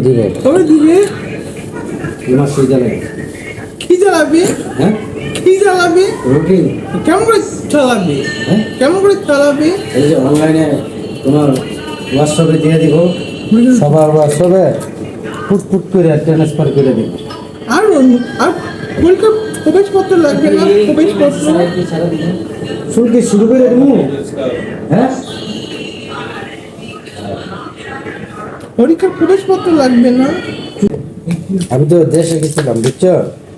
দিবে কবে দিবে? তোমার সেই জ্বালাবে কি জ্বালাবি? হ্যাঁ কি জ্বালাবি? রুটিন কেমন করে চালাবি? হ্যাঁ কেমন করে চালাবি? এই যে অনলাইনে তোমার হোয়াটসঅ্যাপে দিয়ে দিব সবার হোয়াটসঅ্যাপে ফুট করে ট্রান্সফার করে দিব আর আর পরীক্ষার প্রবেশপত্র লাগবে না? প্রবেশপত্র শুনতে শুরু করে দেবো হ্যাঁ পরীক্ষার প্রবেশপত্র লাগবে না? আমি তো দেশে গেছিলাম বুঝছো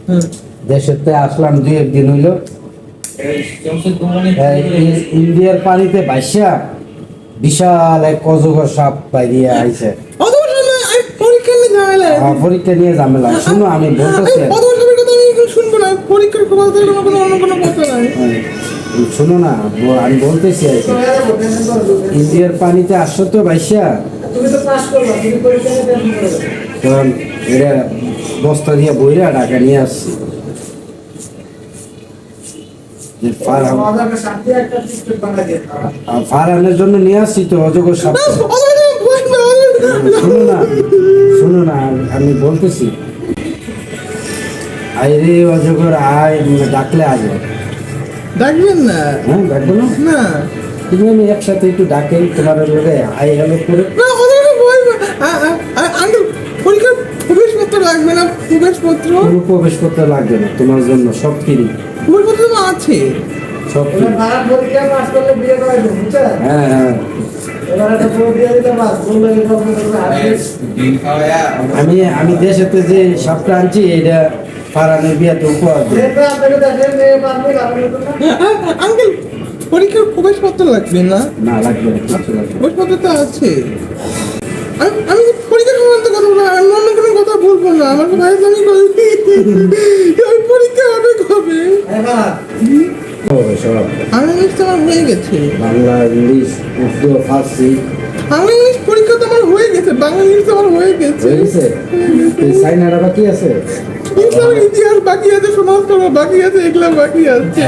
হ্যাঁ। দেশেতে আসলাম 2-1 দিন হইলো ইন্ডিয়ার পানিতে ভাইসা বিশাল এক অজগর সাপ বাইরিয়ে আইছে অত বছর না, আমি পরীক্ষা নিয়ে ঝামেলা। পরীক্ষা নিয়ে ঝামেলা শুনো আমি বলতেছি অত বছরের কথা আমি এখন শুনবো না। পরীক্ষার খবর থেকে কোনো অন্য কোনো কথা নাই। শুনো না আমি বলতেছি আর কি। ইন্ডিয়ার পানিতে আসছো তো ভাইসা তখন এরা বস্তা দিয়ে বইরা ঢাকা নিয়ে আসছি ফারহানের জন্য নিয়ে আসছি তো অজগর সাপ শোনো না আমি বলতেছি আইরে অজগর আয় ডাকলে আসবে ডাকবেন না? হ্যাঁ ডাকবো না না তুমি আমি একসাথে একটু ডাকে তোমার লোকে আই হ্যালো করে না, ওদেরকে বলবো। আঙ্কেল, পরীক্ষার প্রবেশপত্র লাগবে না? প্রবেশপত্র কোনো প্রবেশ করতে লাগবে না তোমার জন্য সব ফ্রি প্রবেশপত্র তো আছে। সব free। হ্যাঁ হ্যাঁ আমি দেশেতে যে সাপটা আনছি এটা ফারানের বিয়াতে উপহার দেব। আঙ্কেল, পরীক্ষার প্রবেশপত্র লাগবে না? না লাগবে না কিচ্ছু লাগবে না। প্রবেশপত্র তো আছে। আমি পরীক্ষা সংক্রান্ত কথা বলবো, আমি অন্য কোনো কথা বলবো না। আমার ভাই আমি বলছি পরীক্ষা হবে কবে? হবে সব আমি ইংলিশ তো আমার হয়ে গেছে। বাংলা ইংলিশ উর্দু ফার্সি বাংলা ইংলিশ পরীক্ষা তো আমার হয়ে গেছে। বাংলা ইংলিশ তো আমার হয়ে গেছে। হয়ে গেছে এই সাইনাটা বাকি আছে ইসলামের ইতিহাস বাকি আছে, সমাজকর্ম বাকি আছে, এগুলা বাকি আছে।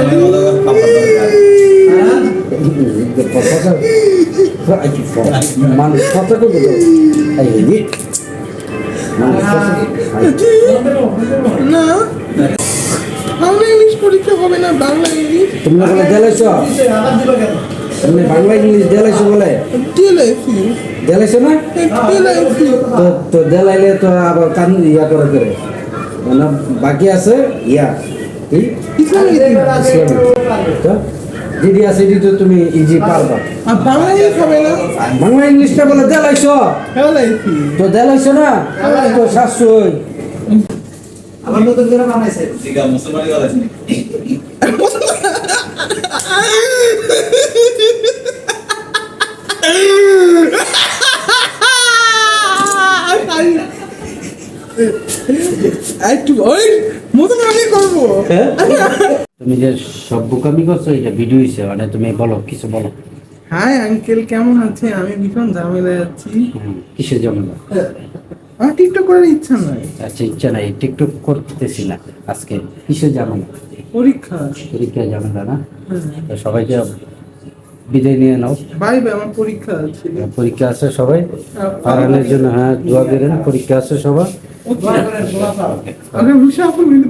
মানুষ কথা করবে তো না, বাংলা ইংলিশ পরীক্ষা হবে না। বাংলা ইংলিশ তোমরা বলে দেলাইছ তুমি বাংলা ইংলিশ দেলাইছো বলে টেলাইছি দেলাইছো না টেলাইছি। তো দেলাইলে তো আবার কান ইয়া করে করে মানে বাকি আছে ইয়া কি ইসলামের ইতিহাস। তো দিদি আছে এটি তো তুমি ইজি পারবা আর বাংলা ইংলিশ হবে না? বাংলা ইংলিশটা বলে দেলাইছো টেলাইছি। তো দেলাইছো না তো শাশুই আমার নতুন করে বানাইছে জিগা মুসলমানি গলাছে একটু ওই মতন আমি করবো। তুমি যে সব বোকামি করছো এটা ভিডিও হইছে মানে তুমি বলো কিছু বলো হাই আঙ্কেল, কেমন আছে? আমি ভীষণ ঝামেলায় আছি। কিসের ঝামেলা আমার টিকটক করার ইচ্ছা নাই। আচ্ছা ইচ্ছা নাই টিকটক করতেছি না আজকে কিসের ঝামেলা পরীক্ষা। পরীক্ষা ঝামেলা না তো সবাইকে বিদায় নিয়ে নাও বাই বাই, আমার পরীক্ষা আছে। পরীক্ষা আছে সবাই ফারহানের জন্য হ্যাঁ দোয়া করেন পরীক্ষা আছে সবাই ওকে, রুশা আপু মিলে